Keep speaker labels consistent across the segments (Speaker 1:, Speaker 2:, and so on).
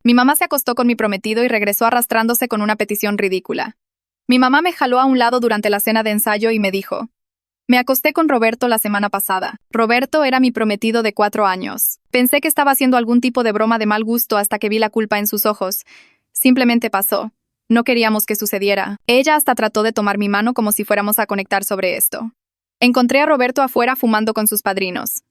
Speaker 1: Mi mamá se acostó con mi prometido y regresó arrastrándose con una petición ridícula. Mi mamá me jaló a un lado durante la cena de ensayo y me dijo: me acosté con Roberto la semana pasada. Roberto era mi prometido de 4 años. Pensé que estaba haciendo algún tipo de broma de mal gusto hasta que vi la culpa en sus ojos. Simplemente pasó. No queríamos que sucediera. Ella hasta trató de tomar mi mano como si fuéramos a conectar sobre esto. Encontré a Roberto afuera fumando con sus padrinos.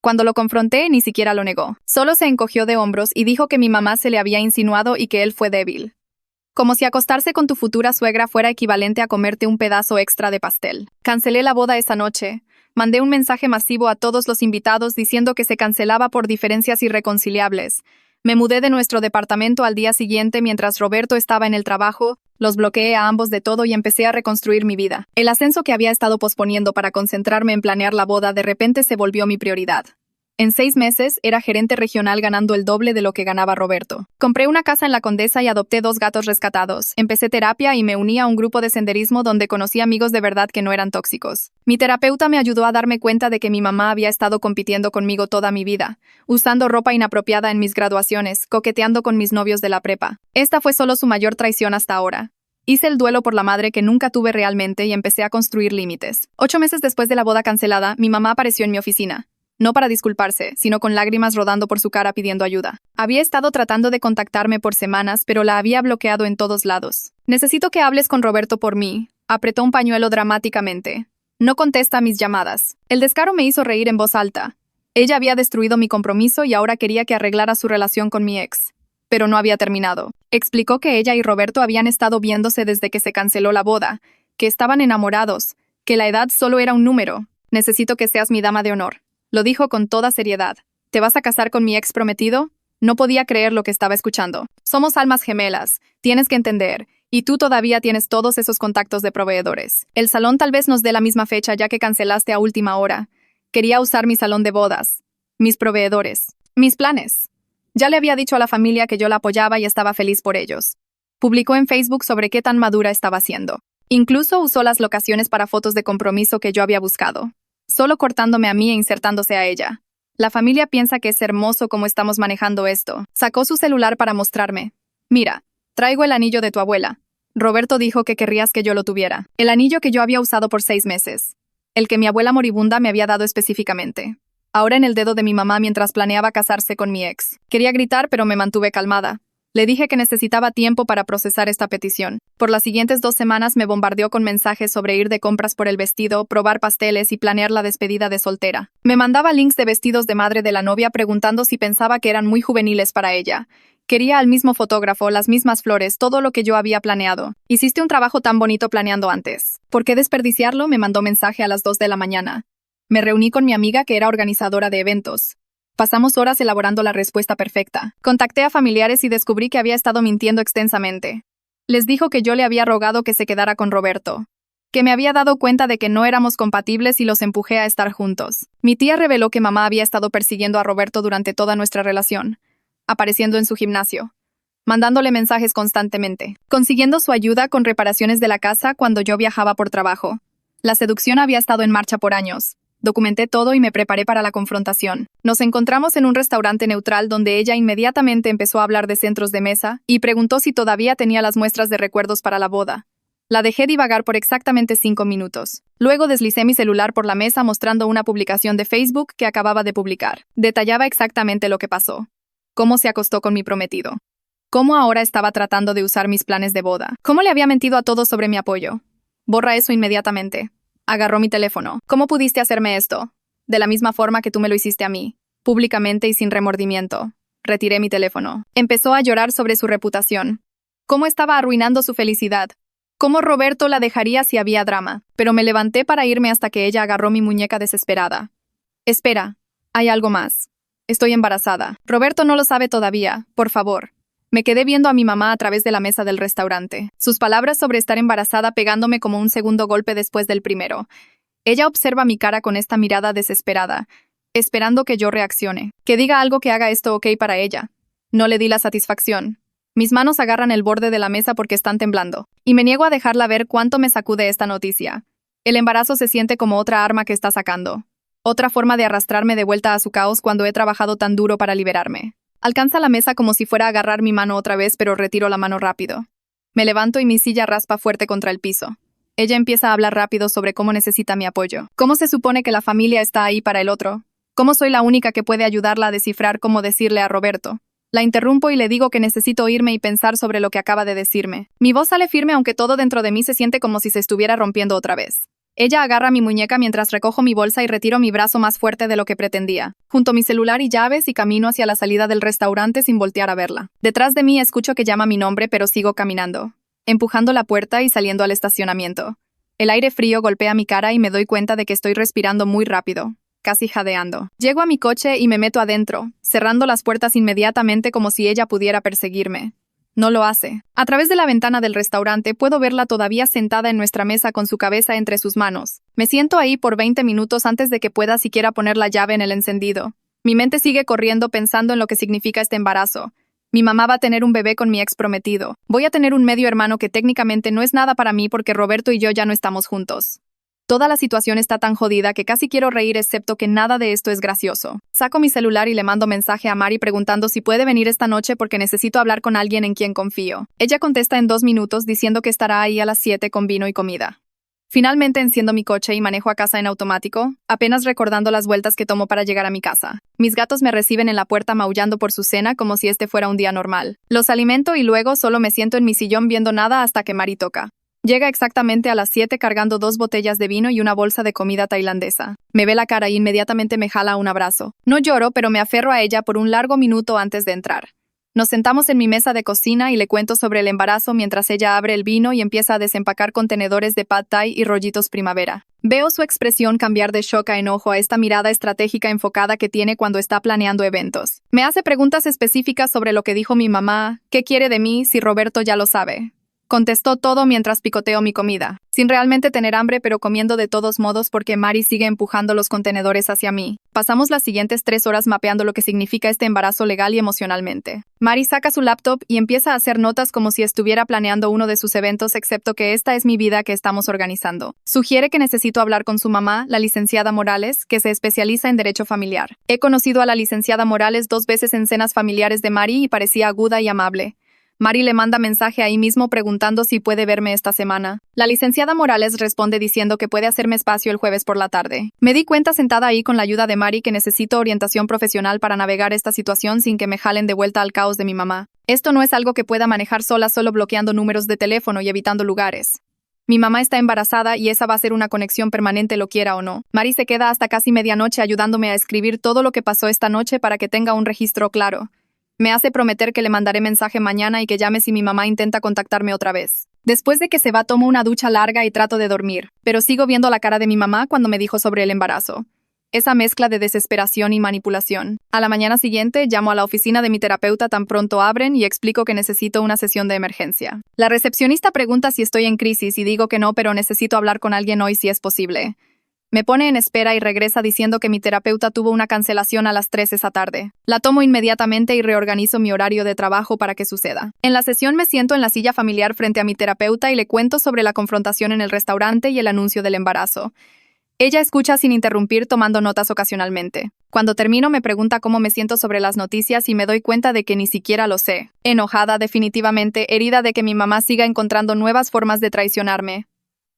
Speaker 1: Cuando lo confronté, ni siquiera lo negó. Solo se encogió de hombros y dijo que mi mamá se le había insinuado y que él fue débil. Como si acostarse con tu futura suegra fuera equivalente a comerte un pedazo extra de pastel. Cancelé la boda esa noche. Mandé un mensaje masivo a todos los invitados diciendo que se cancelaba por diferencias irreconciliables. Me mudé de nuestro departamento al día siguiente mientras Roberto estaba en el trabajo, los bloqueé a ambos de todo y empecé a reconstruir mi vida. El ascenso que había estado posponiendo para concentrarme en planear la boda de repente se volvió mi prioridad. En 6 meses, era gerente regional ganando el doble de lo que ganaba Roberto. Compré una casa en La Condesa y adopté 2 gatos rescatados. Empecé terapia y me uní a un grupo de senderismo donde conocí amigos de verdad que no eran tóxicos. Mi terapeuta me ayudó a darme cuenta de que mi mamá había estado compitiendo conmigo toda mi vida, usando ropa inapropiada en mis graduaciones, coqueteando con mis novios de la prepa. Esta fue solo su mayor traición hasta ahora. Hice el duelo por la madre que nunca tuve realmente y empecé a construir límites. 8 meses después de la boda cancelada, mi mamá apareció en mi oficina. No para disculparse, sino con lágrimas rodando por su cara pidiendo ayuda. Había estado tratando de contactarme por semanas, pero la había bloqueado en todos lados. Necesito que hables con Roberto por mí. Apretó un pañuelo dramáticamente. No contesta a mis llamadas. El descaro me hizo reír en voz alta. Ella había destruido mi compromiso y ahora quería que arreglara su relación con mi ex. Pero no había terminado. Explicó que ella y Roberto habían estado viéndose desde que se canceló la boda, que estaban enamorados, que la edad solo era un número. Necesito que seas mi dama de honor. Lo dijo con toda seriedad. ¿Te vas a casar con mi ex prometido? No podía creer lo que estaba escuchando. Somos almas gemelas. Tienes que entender. Y tú todavía tienes todos esos contactos de proveedores. El salón tal vez nos dé la misma fecha ya que cancelaste a última hora. Quería usar mi salón de bodas. Mis proveedores. Mis planes. Ya le había dicho a la familia que yo la apoyaba y estaba feliz por ellos. Publicó en Facebook sobre qué tan madura estaba siendo. Incluso usó las locaciones para fotos de compromiso que yo había buscado. Solo cortándome a mí e insertándose a ella. La familia piensa que es hermoso cómo estamos manejando esto. Sacó su celular para mostrarme. Mira, traigo el anillo de tu abuela. Roberto dijo que querrías que yo lo tuviera. El anillo que yo había usado por 6 meses. El que mi abuela moribunda me había dado específicamente. Ahora en el dedo de mi mamá mientras planeaba casarse con mi ex. Quería gritar, pero me mantuve calmada. Le dije que necesitaba tiempo para procesar esta petición. Por las siguientes 2 semanas me bombardeó con mensajes sobre ir de compras por el vestido, probar pasteles y planear la despedida de soltera. Me mandaba links de vestidos de madre de la novia preguntando si pensaba que eran muy juveniles para ella. Quería al mismo fotógrafo, las mismas flores, todo lo que yo había planeado. Hiciste un trabajo tan bonito planeando antes. ¿Por qué desperdiciarlo? Me mandó mensaje a las 2 de la mañana. Me reuní con mi amiga que era organizadora de eventos. Pasamos horas elaborando la respuesta perfecta. Contacté a familiares y descubrí que había estado mintiendo extensamente. Les dijo que yo le había rogado que se quedara con Roberto, que me había dado cuenta de que no éramos compatibles y los empujé a estar juntos. Mi tía reveló que mamá había estado persiguiendo a Roberto durante toda nuestra relación, apareciendo en su gimnasio, mandándole mensajes constantemente, consiguiendo su ayuda con reparaciones de la casa cuando yo viajaba por trabajo. La seducción había estado en marcha por años. Documenté todo y me preparé para la confrontación. Nos encontramos en un restaurante neutral donde ella inmediatamente empezó a hablar de centros de mesa y preguntó si todavía tenía las muestras de recuerdos para la boda. La dejé divagar por exactamente 5 minutos. Luego deslicé mi celular por la mesa mostrando una publicación de Facebook que acababa de publicar. Detallaba exactamente lo que pasó. Cómo se acostó con mi prometido. Cómo ahora estaba tratando de usar mis planes de boda. Cómo le había mentido a todos sobre mi apoyo. Borra eso inmediatamente. Agarró mi teléfono. ¿Cómo pudiste hacerme esto? De la misma forma que tú me lo hiciste a mí. Públicamente y sin remordimiento. Retiré mi teléfono. Empezó a llorar sobre su reputación. Cómo estaba arruinando su felicidad. Cómo Roberto la dejaría si había drama. Pero me levanté para irme hasta que ella agarró mi muñeca desesperada. Espera. Hay algo más. Estoy embarazada. Roberto no lo sabe todavía. Por favor. Me quedé viendo a mi mamá a través de la mesa del restaurante. Sus palabras sobre estar embarazada pegándome como un segundo golpe después del primero. Ella observa mi cara con esta mirada desesperada, esperando que yo reaccione, que diga algo que haga esto ok para ella. No le di la satisfacción. Mis manos agarran el borde de la mesa porque están temblando, y me niego a dejarla ver cuánto me sacude esta noticia. El embarazo se siente como otra arma que está sacando. Otra forma de arrastrarme de vuelta a su caos cuando he trabajado tan duro para liberarme. Alcanza la mesa como si fuera a agarrar mi mano otra vez, pero retiro la mano rápido. Me levanto y mi silla raspa fuerte contra el piso. Ella empieza a hablar rápido sobre cómo necesita mi apoyo. ¿Cómo se supone que la familia está ahí para el otro? ¿Cómo soy la única que puede ayudarla a descifrar cómo decirle a Roberto? La interrumpo y le digo que necesito irme y pensar sobre lo que acaba de decirme. Mi voz sale firme aunque todo dentro de mí se siente como si se estuviera rompiendo otra vez. Ella agarra mi muñeca mientras recojo mi bolsa y retiro mi brazo más fuerte de lo que pretendía. Junto mi celular y llaves y camino hacia la salida del restaurante sin voltear a verla. Detrás de mí escucho que llama mi nombre, pero sigo caminando, empujando la puerta y saliendo al estacionamiento. El aire frío golpea mi cara y me doy cuenta de que estoy respirando muy rápido, casi jadeando. Llego a mi coche y me meto adentro, cerrando las puertas inmediatamente como si ella pudiera perseguirme. No lo hace. A través de la ventana del restaurante puedo verla todavía sentada en nuestra mesa con su cabeza entre sus manos. Me siento ahí por 20 minutos antes de que pueda siquiera poner la llave en el encendido. Mi mente sigue corriendo pensando en lo que significa este embarazo. Mi mamá va a tener un bebé con mi ex prometido. Voy a tener un medio hermano que técnicamente no es nada para mí porque Roberto y yo ya no estamos juntos. Toda la situación está tan jodida que casi quiero reír, excepto que nada de esto es gracioso. Saco mi celular y le mando mensaje a Mari preguntando si puede venir esta noche porque necesito hablar con alguien en quien confío. Ella contesta en 2 minutos diciendo que estará ahí a las 7 con vino y comida. Finalmente enciendo mi coche y manejo a casa en automático, apenas recordando las vueltas que tomo para llegar a mi casa. Mis gatos me reciben en la puerta maullando por su cena como si este fuera un día normal. Los alimento y luego solo me siento en mi sillón viendo nada hasta que Mari toca. Llega exactamente a las 7 cargando 2 botellas de vino y una bolsa de comida tailandesa. Me ve la cara y inmediatamente me jala a un abrazo. No lloro, pero me aferro a ella por un largo minuto antes de entrar. Nos sentamos en mi mesa de cocina y le cuento sobre el embarazo mientras ella abre el vino y empieza a desempacar contenedores de pad thai y rollitos primavera. Veo su expresión cambiar de shock a enojo a esta mirada estratégica enfocada que tiene cuando está planeando eventos. Me hace preguntas específicas sobre lo que dijo mi mamá, qué quiere de mí si Roberto ya lo sabe. Contestó todo mientras picoteo mi comida, sin realmente tener hambre pero comiendo de todos modos porque Mari sigue empujando los contenedores hacia mí. Pasamos las siguientes 3 horas mapeando lo que significa este embarazo legal y emocionalmente. Mari saca su laptop y empieza a hacer notas como si estuviera planeando uno de sus eventos, excepto que esta es mi vida que estamos organizando. Sugiere que necesito hablar con su mamá, la licenciada Morales, que se especializa en derecho familiar. He conocido a la licenciada Morales 2 veces en cenas familiares de Mari y parecía aguda y amable. Mari le manda mensaje ahí mismo preguntando si puede verme esta semana. La licenciada Morales responde diciendo que puede hacerme espacio el jueves por la tarde. Me di cuenta sentada ahí con la ayuda de Mari que necesito orientación profesional para navegar esta situación sin que me jalen de vuelta al caos de mi mamá. Esto no es algo que pueda manejar sola solo bloqueando números de teléfono y evitando lugares. Mi mamá está embarazada y esa va a ser una conexión permanente lo quiera o no. Mari se queda hasta casi medianoche ayudándome a escribir todo lo que pasó esta noche para que tenga un registro claro. Me hace prometer que le mandaré mensaje mañana y que llame si mi mamá intenta contactarme otra vez. Después de que se va, tomo una ducha larga y trato de dormir, pero sigo viendo la cara de mi mamá cuando me dijo sobre el embarazo. Esa mezcla de desesperación y manipulación. A la mañana siguiente, llamo a la oficina de mi terapeuta tan pronto abren y explico que necesito una sesión de emergencia. La recepcionista pregunta si estoy en crisis y digo que no, pero necesito hablar con alguien hoy si es posible. Me pone en espera y regresa diciendo que mi terapeuta tuvo una cancelación a las 3 esa tarde. La tomo inmediatamente y reorganizo mi horario de trabajo para que suceda. En la sesión me siento en la silla familiar frente a mi terapeuta y le cuento sobre la confrontación en el restaurante y el anuncio del embarazo. Ella escucha sin interrumpir tomando notas ocasionalmente. Cuando termino me pregunta cómo me siento sobre las noticias y me doy cuenta de que ni siquiera lo sé. Enojada, definitivamente, herida de que mi mamá siga encontrando nuevas formas de traicionarme.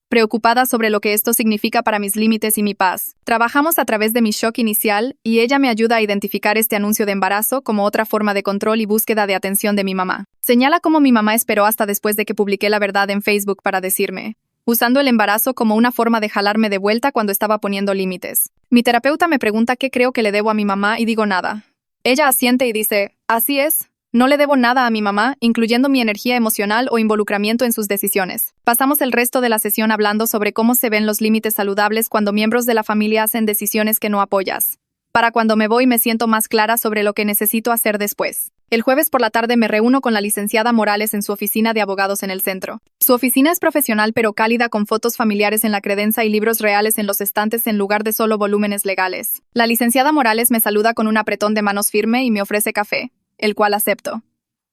Speaker 1: Preocupada sobre lo que esto significa para mis límites y mi paz. Trabajamos a través de mi shock inicial y ella me ayuda a identificar este anuncio de embarazo como otra forma de control y búsqueda de atención de mi mamá. Señala cómo mi mamá esperó hasta después de que publiqué la verdad en Facebook para decirme, usando el embarazo como una forma de jalarme de vuelta cuando estaba poniendo límites. Mi terapeuta me pregunta qué creo que le debo a mi mamá y digo nada. Ella asiente y dice, así es. No le debo nada a mi mamá, incluyendo mi energía emocional o involucramiento en sus decisiones. Pasamos el resto de la sesión hablando sobre cómo se ven los límites saludables cuando miembros de la familia hacen decisiones que no apoyas. Para cuando me voy me siento más clara sobre lo que necesito hacer después. El jueves por la tarde me reúno con la licenciada Morales en su oficina de abogados en el centro. Su oficina es profesional pero cálida con fotos familiares en la credenza y libros reales en los estantes en lugar de solo volúmenes legales. La licenciada Morales me saluda con un apretón de manos firme y me ofrece café, el cual acepto.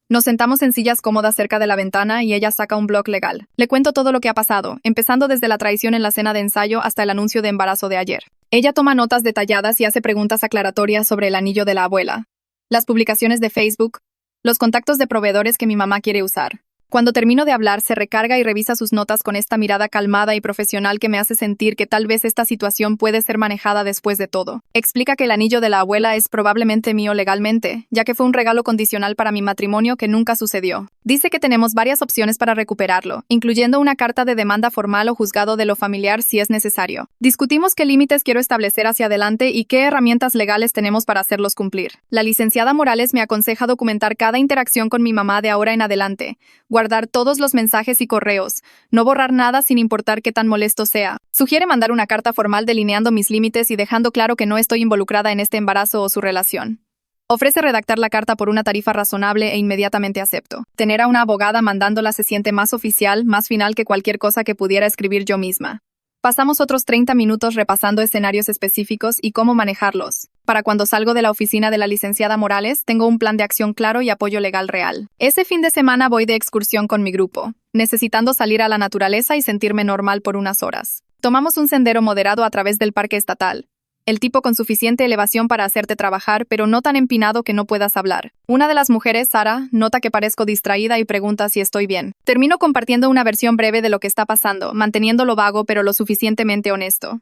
Speaker 1: Nos sentamos en sillas cómodas cerca de la ventana y ella saca un blog legal. Le cuento todo lo que ha pasado, empezando desde la traición en la cena de ensayo hasta el anuncio de embarazo de ayer. Ella toma notas detalladas y hace preguntas aclaratorias sobre el anillo de la abuela. las publicaciones de Facebook, los contactos de proveedores que mi mamá quiere usar. Cuando termino de hablar, se recarga y revisa sus notas con esta mirada calmada y profesional que me hace sentir que tal vez esta situación puede ser manejada después de todo. Explica que el anillo de la abuela es probablemente mío legalmente, ya que fue un regalo condicional para mi matrimonio que nunca sucedió. Dice que tenemos varias opciones para recuperarlo, incluyendo una carta de demanda formal o juzgado de lo familiar si es necesario. Discutimos qué límites quiero establecer hacia adelante y qué herramientas legales tenemos para hacerlos cumplir. La licenciada Morales me aconseja documentar cada interacción con mi mamá de ahora en adelante, guardar todos los mensajes y correos, no borrar nada sin importar qué tan molesto sea. Sugiere mandar una carta formal delineando mis límites y dejando claro que no estoy involucrada en este embarazo o su relación. Ofrece redactar la carta por una tarifa razonable e inmediatamente acepto. Tener a una abogada mandándola se siente más oficial, más final que cualquier cosa que pudiera escribir yo misma. Pasamos otros 30 minutos repasando escenarios específicos y cómo manejarlos. Para cuando salgo de la oficina de la licenciada Morales, tengo un plan de acción claro y apoyo legal real. Ese fin de semana voy de excursión con mi grupo, necesitando salir a la naturaleza y sentirme normal por unas horas. Tomamos un sendero moderado a través del parque estatal. El tipo con suficiente elevación para hacerte trabajar, pero no tan empinado que no puedas hablar. Una de las mujeres, Sara, nota que parezco distraída y pregunta si estoy bien. Termino compartiendo una versión breve de lo que está pasando, manteniéndolo vago pero lo suficientemente honesto.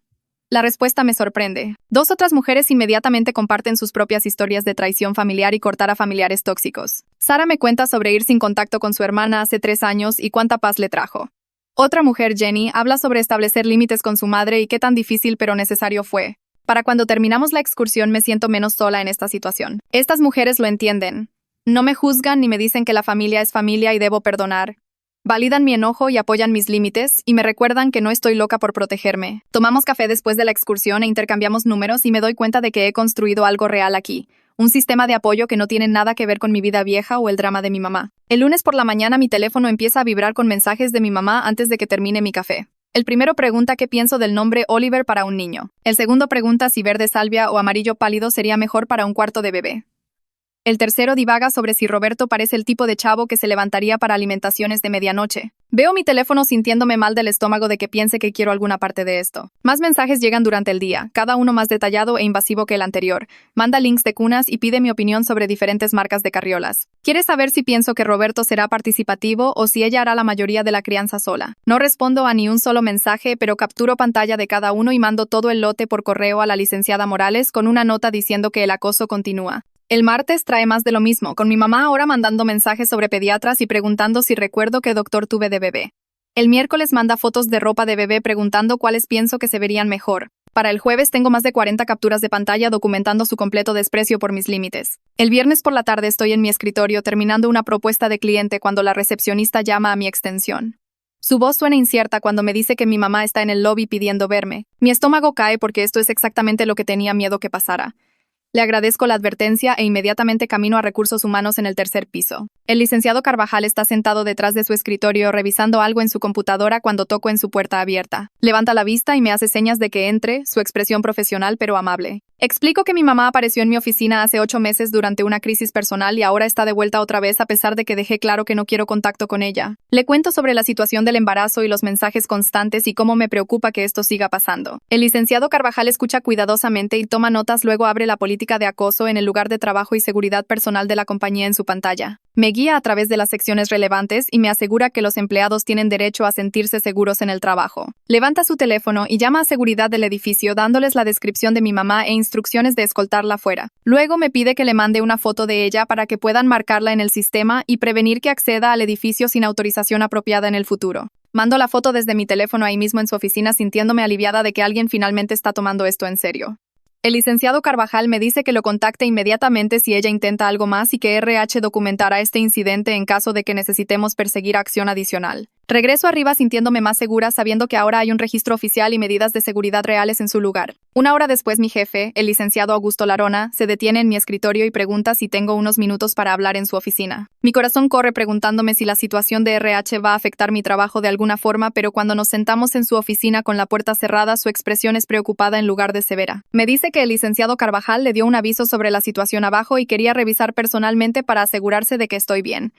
Speaker 1: La respuesta me sorprende. Dos otras mujeres inmediatamente comparten sus propias historias de traición familiar y cortar a familiares tóxicos. Sara me cuenta sobre ir sin contacto con su hermana hace 3 años y cuánta paz le trajo. Otra mujer, Jenny, habla sobre establecer límites con su madre y qué tan difícil pero necesario fue. Para cuando terminamos la excursión me siento menos sola en esta situación. Estas mujeres lo entienden. No me juzgan ni me dicen que la familia es familia y debo perdonar. Validan mi enojo y apoyan mis límites, y me recuerdan que no estoy loca por protegerme. Tomamos café después de la excursión e intercambiamos números y me doy cuenta de que he construido algo real aquí. Un sistema de apoyo que no tiene nada que ver con mi vida vieja o el drama de mi mamá. El lunes por la mañana mi teléfono empieza a vibrar con mensajes de mi mamá antes de que termine mi café. El primero pregunta qué pienso del nombre Oliver para un niño. El segundo pregunta si verde salvia o amarillo pálido sería mejor para un cuarto de bebé. El tercero divaga sobre si Roberto parece el tipo de chavo que se levantaría para alimentaciones de medianoche. Veo mi teléfono sintiéndome mal del estómago de que piense que quiero alguna parte de esto. Más mensajes llegan durante el día, cada uno más detallado e invasivo que el anterior. Manda links de cunas y pide mi opinión sobre diferentes marcas de carriolas. Quiere saber si pienso que Roberto será participativo o si ella hará la mayoría de la crianza sola. No respondo a ni un solo mensaje, pero capturo pantalla de cada uno y mando todo el lote por correo a la licenciada Morales con una nota diciendo que el acoso continúa. El martes trae más de lo mismo, con mi mamá ahora mandando mensajes sobre pediatras y preguntando si recuerdo qué doctor tuve de bebé. El miércoles manda fotos de ropa de bebé preguntando cuáles pienso que se verían mejor. Para el jueves tengo más de 40 capturas de pantalla documentando su completo desprecio por mis límites. El viernes por la tarde estoy en mi escritorio terminando una propuesta de cliente cuando la recepcionista llama a mi extensión. Su voz suena incierta cuando me dice que mi mamá está en el lobby pidiendo verme. Mi estómago cae porque esto es exactamente lo que tenía miedo que pasara. Le agradezco la advertencia e inmediatamente camino a recursos humanos en el 3er piso. El licenciado Carvajal está sentado detrás de su escritorio revisando algo en su computadora cuando toco en su puerta abierta. Levanta la vista y me hace señas de que entre, su expresión profesional pero amable. Explico que mi mamá apareció en mi oficina hace 8 meses durante una crisis personal y ahora está de vuelta otra vez a pesar de que dejé claro que no quiero contacto con ella. Le cuento sobre la situación del embarazo y los mensajes constantes y cómo me preocupa que esto siga pasando. El licenciado Carvajal escucha cuidadosamente y toma notas, luego abre la política de acoso en el lugar de trabajo y seguridad personal de la compañía en su pantalla. Me guía a través de las secciones relevantes y me asegura que los empleados tienen derecho a sentirse seguros en el trabajo. Levanta su teléfono y llama a seguridad del edificio dándoles la descripción de mi mamá e instrucciones de escoltarla fuera. Luego me pide que le mande una foto de ella para que puedan marcarla en el sistema y prevenir que acceda al edificio sin autorización apropiada en el futuro. Mando la foto desde mi teléfono ahí mismo en su oficina sintiéndome aliviada de que alguien finalmente está tomando esto en serio. El licenciado Carvajal me dice que lo contacte inmediatamente si ella intenta algo más y que RH documentará este incidente en caso de que necesitemos perseguir acción adicional. Regreso arriba sintiéndome más segura sabiendo que ahora hay un registro oficial y medidas de seguridad reales en su lugar. Una hora después mi jefe, el licenciado Augusto Larona, se detiene en mi escritorio y pregunta si tengo unos minutos para hablar en su oficina. Mi corazón corre preguntándome si la situación de RH va a afectar mi trabajo de alguna forma, pero cuando nos sentamos en su oficina con la puerta cerrada, su expresión es preocupada en lugar de severa. Me dice que el licenciado Carvajal le dio un aviso sobre la situación abajo y quería revisar personalmente para asegurarse de que estoy bien.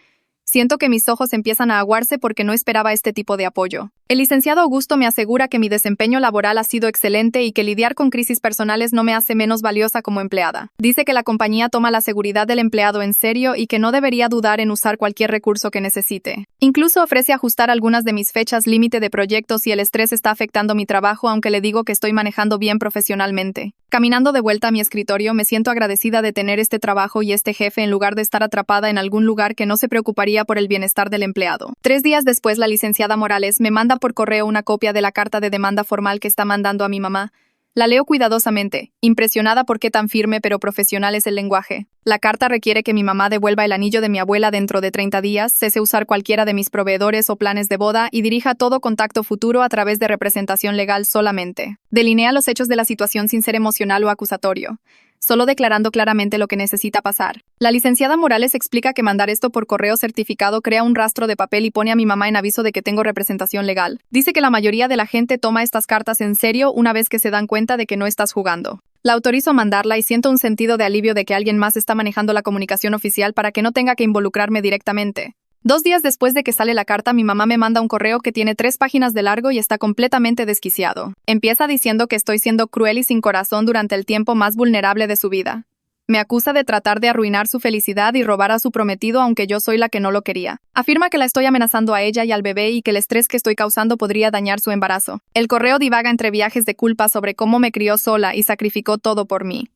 Speaker 1: Siento que mis ojos empiezan a aguarse porque no esperaba este tipo de apoyo. El licenciado Augusto me asegura que mi desempeño laboral ha sido excelente y que lidiar con crisis personales no me hace menos valiosa como empleada. Dice que la compañía toma la seguridad del empleado en serio y que no debería dudar en usar cualquier recurso que necesite. Incluso ofrece ajustar algunas de mis fechas límite de proyectos si el estrés está afectando mi trabajo, aunque le digo que estoy manejando bien profesionalmente. Caminando de vuelta a mi escritorio, me siento agradecida de tener este trabajo y este jefe en lugar de estar atrapada en algún lugar que no se preocuparía por el bienestar del empleado. 3 días después, la licenciada Morales me manda por correo una copia de la carta de demanda formal que está mandando a mi mamá. La leo cuidadosamente, impresionada por qué tan firme pero profesional es el lenguaje. La carta requiere que mi mamá devuelva el anillo de mi abuela dentro de 30 días, cese usar cualquiera de mis proveedores o planes de boda y dirija todo contacto futuro a través de representación legal solamente. Delinea los hechos de la situación sin ser emocional o acusatorio, solo declarando claramente lo que necesita pasar. La licenciada Morales explica que mandar esto por correo certificado crea un rastro de papel y pone a mi mamá en aviso de que tengo representación legal. Dice que la mayoría de la gente toma estas cartas en serio una vez que se dan cuenta de que no estás jugando. La autorizo a mandarla y siento un sentido de alivio de que alguien más está manejando la comunicación oficial para que no tenga que involucrarme directamente. 2 días después de que sale la carta, mi mamá me manda un correo que tiene 3 páginas de largo y está completamente desquiciado. Empieza diciendo que estoy siendo cruel y sin corazón durante el tiempo más vulnerable de su vida. Me acusa de tratar de arruinar su felicidad y robar a su prometido aunque yo soy la que no lo quería. Afirma que la estoy amenazando a ella y al bebé y que el estrés que estoy causando podría dañar su embarazo. El correo divaga entre viajes de culpa sobre cómo me crió sola y sacrificó todo por mí,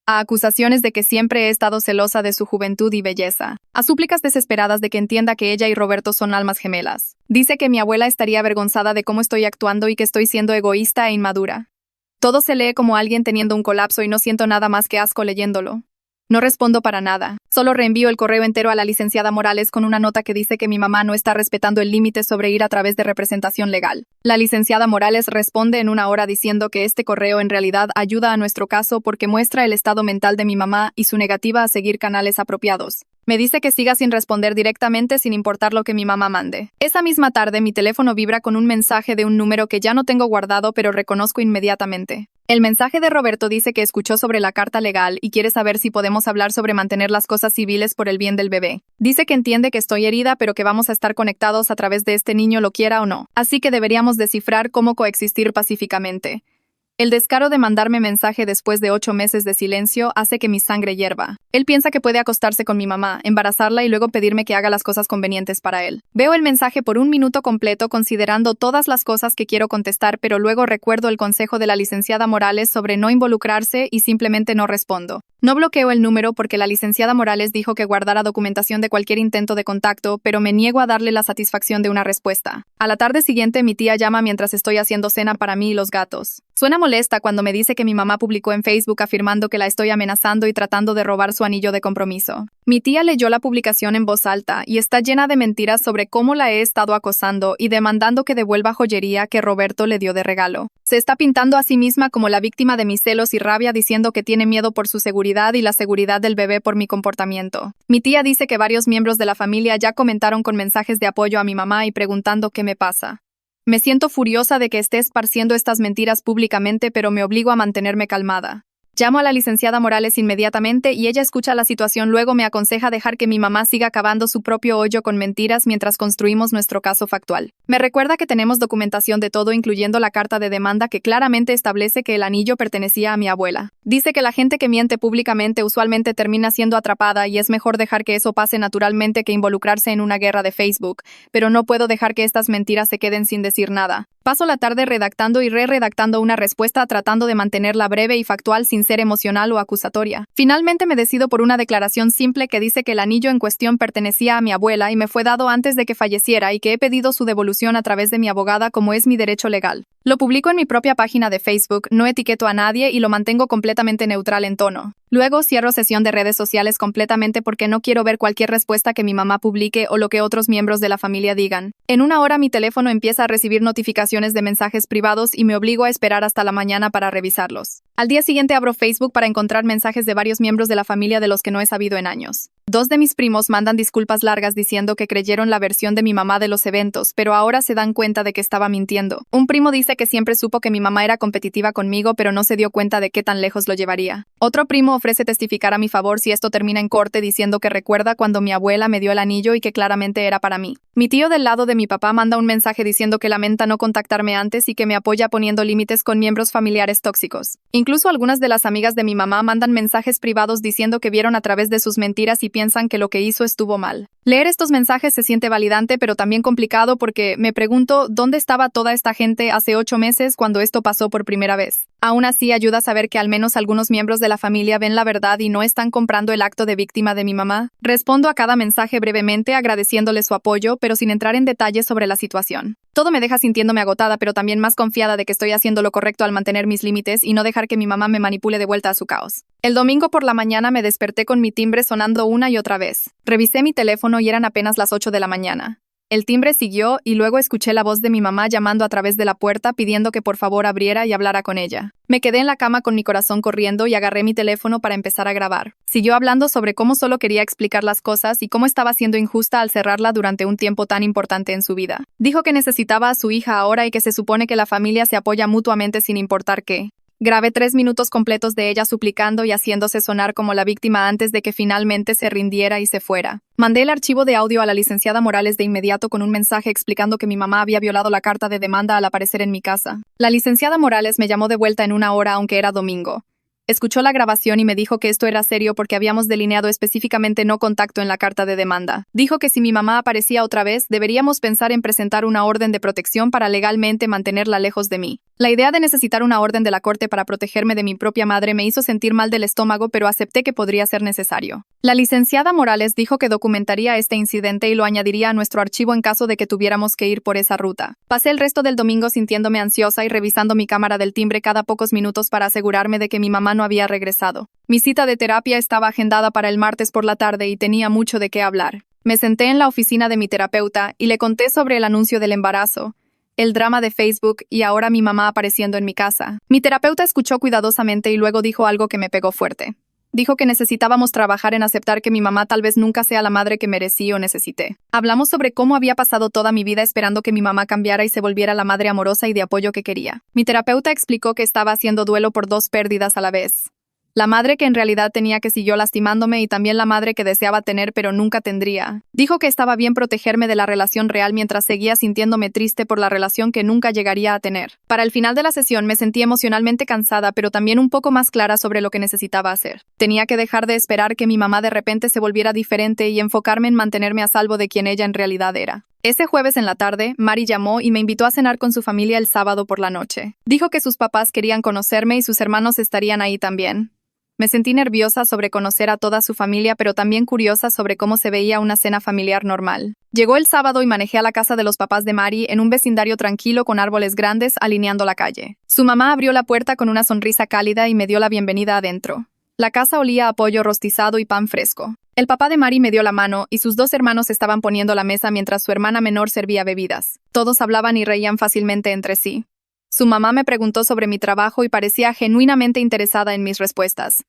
Speaker 1: a acusaciones de que siempre he estado celosa de su juventud y belleza, a súplicas desesperadas de que entienda que ella y Roberto son almas gemelas. Dice que mi abuela estaría avergonzada de cómo estoy actuando y que estoy siendo egoísta e inmadura. Todo se lee como alguien teniendo un colapso y no siento nada más que asco leyéndolo. No respondo para nada. Solo reenvío el correo entero a la licenciada Morales con una nota que dice que mi mamá no está respetando el límite sobre ir a través de representación legal. La licenciada Morales responde en 1 hora diciendo que este correo en realidad ayuda a nuestro caso porque muestra el estado mental de mi mamá y su negativa a seguir canales apropiados. Me dice que siga sin responder directamente sin importar lo que mi mamá mande. Esa misma tarde mi teléfono vibra con un mensaje de un número que ya no tengo guardado pero reconozco inmediatamente. El mensaje de Roberto dice que escuchó sobre la carta legal y quiere saber si podemos hablar sobre mantener las cosas civiles por el bien del bebé. Dice que entiende que estoy herida pero que vamos a estar conectados a través de este niño lo quiera o no. Así que deberíamos descifrar cómo coexistir pacíficamente. El descaro de mandarme mensaje después de 8 meses de silencio hace que mi sangre hierva. Él piensa que puede acostarse con mi mamá, embarazarla y luego pedirme que haga las cosas convenientes para él. Veo el mensaje por 1 minuto completo considerando todas las cosas que quiero contestar, pero luego recuerdo el consejo de la licenciada Morales sobre no involucrarse y simplemente no respondo. No bloqueo el número porque la licenciada Morales dijo que guardara documentación de cualquier intento de contacto, pero me niego a darle la satisfacción de una respuesta. A la tarde siguiente, mi tía llama mientras estoy haciendo cena para mí y los gatos. Suena molesta cuando me dice que mi mamá publicó en Facebook afirmando que la estoy amenazando y tratando de robar su anillo de compromiso. Mi tía leyó la publicación en voz alta y está llena de mentiras sobre cómo la he estado acosando y demandando que devuelva joyería que Roberto le dio de regalo. Se está pintando a sí misma como la víctima de mis celos y rabia diciendo que tiene miedo por su seguridad y la seguridad del bebé por mi comportamiento. Mi tía dice que varios miembros de la familia ya comentaron con mensajes de apoyo a mi mamá y preguntando qué me pasa. Me siento furiosa de que esté esparciendo estas mentiras públicamente, pero me obligo a mantenerme calmada. Llamo a la licenciada Morales inmediatamente y ella escucha la situación, luego me aconseja dejar que mi mamá siga cavando su propio hoyo con mentiras mientras construimos nuestro caso factual. Me recuerda que tenemos documentación de todo, incluyendo la carta de demanda que claramente establece que el anillo pertenecía a mi abuela. Dice que la gente que miente públicamente usualmente termina siendo atrapada y es mejor dejar que eso pase naturalmente que involucrarse en una guerra de Facebook, pero no puedo dejar que estas mentiras se queden sin decir nada. Paso la tarde redactando y redactando una respuesta tratando de mantenerla breve y factual sin ser emocional o acusatoria. Finalmente me decido por una declaración simple que dice que el anillo en cuestión pertenecía a mi abuela y me fue dado antes de que falleciera y que he pedido su devolución a través de mi abogada como es mi derecho legal. Lo publico en mi propia página de Facebook, no etiqueto a nadie y lo mantengo completamente neutral en tono. Luego cierro sesión de redes sociales completamente porque no quiero ver cualquier respuesta que mi mamá publique o lo que otros miembros de la familia digan. En 1 hora mi teléfono empieza a recibir notificaciones de mensajes privados y me obligo a esperar hasta la mañana para revisarlos. Al día siguiente abro Facebook para encontrar mensajes de varios miembros de la familia de los que no he sabido en años. Dos de mis primos mandan disculpas largas diciendo que creyeron la versión de mi mamá de los eventos, pero ahora se dan cuenta de que estaba mintiendo. Un primo dice que siempre supo que mi mamá era competitiva conmigo, pero no se dio cuenta de qué tan lejos lo llevaría. Otro primo ofrece testificar a mi favor si esto termina en corte, diciendo que recuerda cuando mi abuela me dio el anillo y que claramente era para mí. Mi tío del lado de mi papá manda un mensaje diciendo que lamenta no contactarme antes y que me apoya poniendo límites con miembros familiares tóxicos. Incluso algunas de las amigas de mi mamá mandan mensajes privados diciendo que vieron a través de sus mentiras y piensan que lo que hizo estuvo mal. Leer estos mensajes se siente validante, pero también complicado porque me pregunto dónde estaba toda esta gente hace 8 meses cuando esto pasó por primera vez. Aún así, ayuda a saber que al menos algunos miembros de la familia ven la verdad y no están comprando el acto de víctima de mi mamá. Respondo a cada mensaje brevemente agradeciéndole su apoyo, pero sin entrar en detalles sobre la situación. Todo me deja sintiéndome agotada, pero también más confiada de que estoy haciendo lo correcto al mantener mis límites y no dejar que mi mamá me manipule de vuelta a su caos. El domingo por la mañana me desperté con mi timbre sonando una y otra vez. Revisé mi teléfono y eran apenas las 8 de la mañana. El timbre siguió y luego escuché la voz de mi mamá llamando a través de la puerta pidiendo que por favor abriera y hablara con ella. Me quedé en la cama con mi corazón corriendo y agarré mi teléfono para empezar a grabar. Siguió hablando sobre cómo solo quería explicar las cosas y cómo estaba siendo injusta al cerrarla durante un tiempo tan importante en su vida. Dijo que necesitaba a su hija ahora y que se supone que la familia se apoya mutuamente sin importar qué. Grabé 3 minutos completos de ella suplicando y haciéndose sonar como la víctima antes de que finalmente se rindiera y se fuera. Mandé el archivo de audio a la licenciada Morales de inmediato con un mensaje explicando que mi mamá había violado la carta de demanda al aparecer en mi casa. La licenciada Morales me llamó de vuelta en 1 hora aunque era domingo. Escuchó la grabación y me dijo que esto era serio porque habíamos delineado específicamente no contacto en la carta de demanda. Dijo que si mi mamá aparecía otra vez, deberíamos pensar en presentar una orden de protección para legalmente mantenerla lejos de mí. La idea de necesitar una orden de la corte para protegerme de mi propia madre me hizo sentir mal del estómago, pero acepté que podría ser necesario. La licenciada Morales dijo que documentaría este incidente y lo añadiría a nuestro archivo en caso de que tuviéramos que ir por esa ruta. Pasé el resto del domingo sintiéndome ansiosa y revisando mi cámara del timbre cada pocos minutos para asegurarme de que mi mamá no había regresado. Mi cita de terapia estaba agendada para el martes por la tarde y tenía mucho de qué hablar. Me senté en la oficina de mi terapeuta y le conté sobre el anuncio del embarazo, el drama de Facebook y ahora mi mamá apareciendo en mi casa. Mi terapeuta escuchó cuidadosamente y luego dijo algo que me pegó fuerte. Dijo que necesitábamos trabajar en aceptar que mi mamá tal vez nunca sea la madre que merecí o necesité. Hablamos sobre cómo había pasado toda mi vida esperando que mi mamá cambiara y se volviera la madre amorosa y de apoyo que quería. Mi terapeuta explicó que estaba haciendo duelo por 2 pérdidas a la vez. La madre que en realidad tenía que siguió lastimándome y también la madre que deseaba tener pero nunca tendría. Dijo que estaba bien protegerme de la relación real mientras seguía sintiéndome triste por la relación que nunca llegaría a tener. Para el final de la sesión me sentí emocionalmente cansada pero también un poco más clara sobre lo que necesitaba hacer. Tenía que dejar de esperar que mi mamá de repente se volviera diferente y enfocarme en mantenerme a salvo de quien ella en realidad era. Ese jueves en la tarde, Mari llamó y me invitó a cenar con su familia el sábado por la noche. Dijo que sus papás querían conocerme y sus hermanos estarían ahí también. Me sentí nerviosa sobre conocer a toda su familia, pero también curiosa sobre cómo se veía una cena familiar normal. Llegó el sábado y manejé a la casa de los papás de Mari en un vecindario tranquilo con árboles grandes alineando la calle. Su mamá abrió la puerta con una sonrisa cálida y me dio la bienvenida adentro. La casa olía a pollo rostizado y pan fresco. El papá de Mari me dio la mano y sus 2 hermanos estaban poniendo la mesa mientras su hermana menor servía bebidas. Todos hablaban y reían fácilmente entre sí. Su mamá me preguntó sobre mi trabajo y parecía genuinamente interesada en mis respuestas.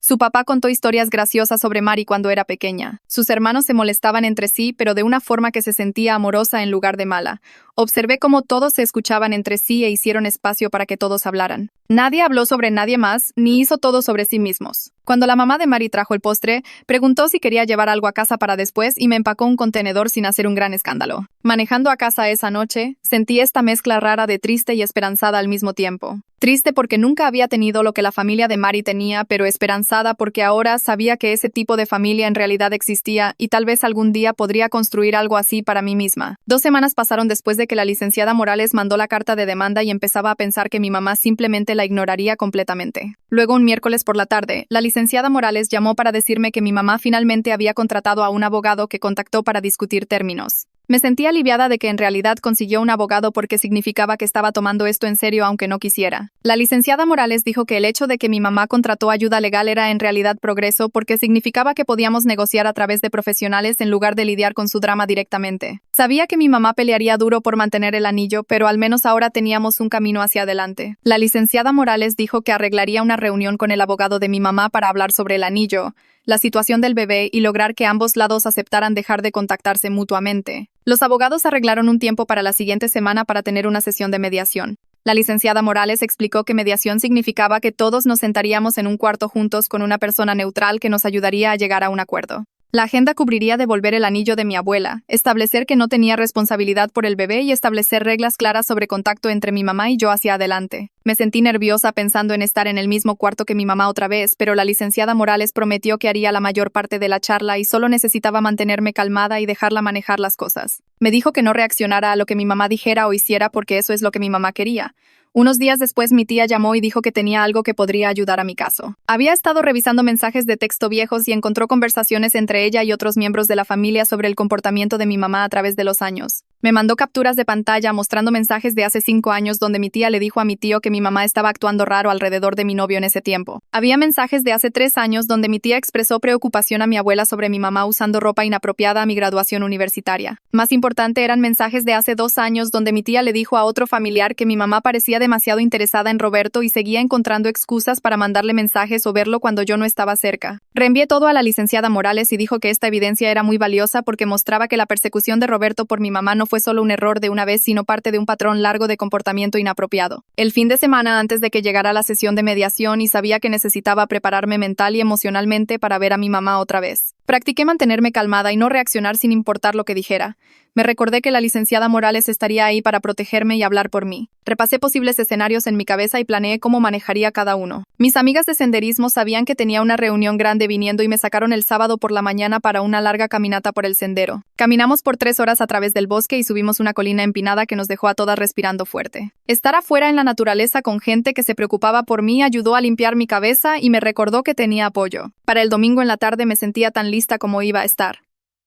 Speaker 1: Su papá contó historias graciosas sobre Mari cuando era pequeña. Sus hermanos se molestaban entre sí, pero de una forma que se sentía amorosa en lugar de mala. Observé cómo todos se escuchaban entre sí e hicieron espacio para que todos hablaran. Nadie habló sobre nadie más, ni hizo todo sobre sí mismos. Cuando la mamá de Mari trajo el postre, preguntó si quería llevar algo a casa para después y me empacó un contenedor sin hacer un gran escándalo. Manejando a casa esa noche, sentí esta mezcla rara de triste y esperanzada al mismo tiempo. Triste porque nunca había tenido lo que la familia de Mari tenía, pero esperanzada porque ahora sabía que ese tipo de familia en realidad existía y tal vez algún día podría construir algo así para mí misma. 2 semanas pasaron después de que la licenciada Morales mandó la carta de demanda y empezaba a pensar que mi mamá simplemente la ignoraría completamente. Luego, un miércoles por la tarde, la licenciada Morales llamó para decirme que mi mamá finalmente había contratado a un abogado que contactó para discutir términos. Me sentí aliviada de que en realidad consiguió un abogado porque significaba que estaba tomando esto en serio aunque no quisiera. La licenciada Morales dijo que el hecho de que mi mamá contrató ayuda legal era en realidad progreso porque significaba que podíamos negociar a través de profesionales en lugar de lidiar con su drama directamente. Sabía que mi mamá pelearía duro por mantener el anillo, pero al menos ahora teníamos un camino hacia adelante. La licenciada Morales dijo que arreglaría una reunión con el abogado de mi mamá para hablar sobre el anillo, la situación del bebé y lograr que ambos lados aceptaran dejar de contactarse mutuamente. Los abogados arreglaron un tiempo para la siguiente semana para tener una sesión de mediación. La licenciada Morales explicó que mediación significaba que todos nos sentaríamos en un cuarto juntos con una persona neutral que nos ayudaría a llegar a un acuerdo. La agenda cubriría devolver el anillo de mi abuela, establecer que no tenía responsabilidad por el bebé y establecer reglas claras sobre contacto entre mi mamá y yo hacia adelante. Me sentí nerviosa pensando en estar en el mismo cuarto que mi mamá otra vez, pero la licenciada Morales prometió que haría la mayor parte de la charla y solo necesitaba mantenerme calmada y dejarla manejar las cosas. Me dijo que no reaccionara a lo que mi mamá dijera o hiciera porque eso es lo que mi mamá quería. Unos días después mi tía llamó y dijo que tenía algo que podría ayudar a mi caso. Había estado revisando mensajes de texto viejos y encontró conversaciones entre ella y otros miembros de la familia sobre el comportamiento de mi mamá a través de los años. Me mandó capturas de pantalla mostrando mensajes de hace 5 años donde mi tía le dijo a mi tío que mi mamá estaba actuando raro alrededor de mi novio en ese tiempo. Había mensajes de hace 3 años donde mi tía expresó preocupación a mi abuela sobre mi mamá usando ropa inapropiada a mi graduación universitaria. Más importante eran mensajes de hace 2 años donde mi tía le dijo a otro familiar que mi mamá parecía demasiado interesada en Roberto y seguía encontrando excusas para mandarle mensajes o verlo cuando yo no estaba cerca. Reenvié todo a la licenciada Morales y dijo que esta evidencia era muy valiosa porque mostraba que la persecución de Roberto por mi mamá no fue solo un error de una vez, sino parte de un patrón largo de comportamiento inapropiado. El fin de semana antes de que llegara la sesión de mediación y sabía que necesitaba prepararme mental y emocionalmente para ver a mi mamá otra vez. Practiqué mantenerme calmada y no reaccionar sin importar lo que dijera. Me recordé que la licenciada Morales estaría ahí para protegerme y hablar por mí. Repasé posibles escenarios en mi cabeza y planeé cómo manejaría cada uno. Mis amigas de senderismo sabían que tenía una reunión grande viniendo y me sacaron el sábado por la mañana para una larga caminata por el sendero. Caminamos por 3 horas a través del bosque y subimos una colina empinada que nos dejó a todas respirando fuerte. Estar afuera en la naturaleza con gente que se preocupaba por mí ayudó a limpiar mi cabeza y me recordó que tenía apoyo. Para el domingo en la tarde me sentía tan lista como iba a estar.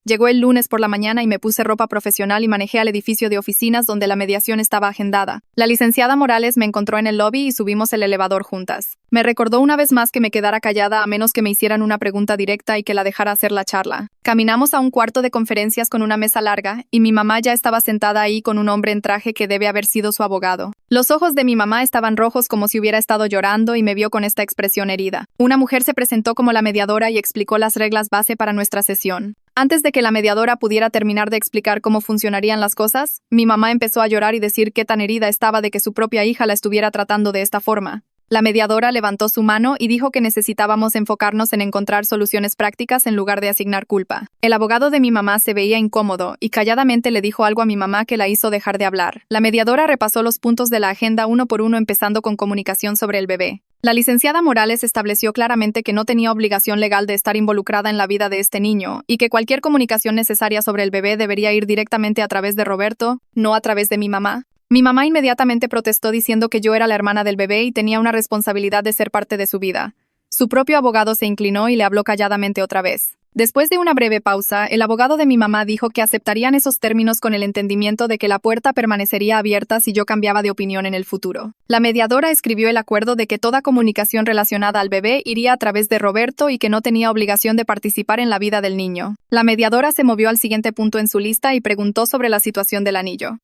Speaker 1: Llegó el lunes por la mañana y me puse ropa profesional y manejé al edificio de oficinas donde la mediación estaba agendada. La licenciada Morales me encontró en el lobby y subimos el elevador juntas. Me recordó una vez más que me quedara callada a menos que me hicieran una pregunta directa y que la dejara hacer la charla. Caminamos a un cuarto de conferencias con una mesa larga y mi mamá ya estaba sentada ahí con un hombre en traje que debe haber sido su abogado. Los ojos de mi mamá estaban rojos como si hubiera estado llorando y me vio con esta expresión herida. Una mujer se presentó como la mediadora y explicó las reglas base para nuestra sesión. Antes de que la mediadora pudiera terminar de explicar cómo funcionarían las cosas, mi mamá empezó a llorar y decir qué tan herida estaba de que su propia hija la estuviera tratando de esta forma. La mediadora levantó su mano y dijo que necesitábamos enfocarnos en encontrar soluciones prácticas en lugar de asignar culpa. El abogado de mi mamá se veía incómodo y calladamente le dijo algo a mi mamá que la hizo dejar de hablar. La mediadora repasó los puntos de la agenda uno por uno, empezando con comunicación sobre el bebé. La licenciada Morales estableció claramente que no tenía obligación legal de estar involucrada en la vida de este niño y que cualquier comunicación necesaria sobre el bebé debería ir directamente a través de Roberto, no a través de mi mamá. Mi mamá inmediatamente protestó diciendo que yo era la hermana del bebé y tenía una responsabilidad de ser parte de su vida. Su propio abogado se inclinó y le habló calladamente otra vez. Después de una breve pausa, el abogado de mi mamá dijo que aceptarían esos términos con el entendimiento de que la puerta permanecería abierta si yo cambiaba de opinión en el futuro. La mediadora escribió el acuerdo de que toda comunicación relacionada al bebé iría a través de Roberto y que no tenía obligación de participar en la vida del niño. La mediadora se movió al siguiente punto en su lista y preguntó sobre la situación del anillo.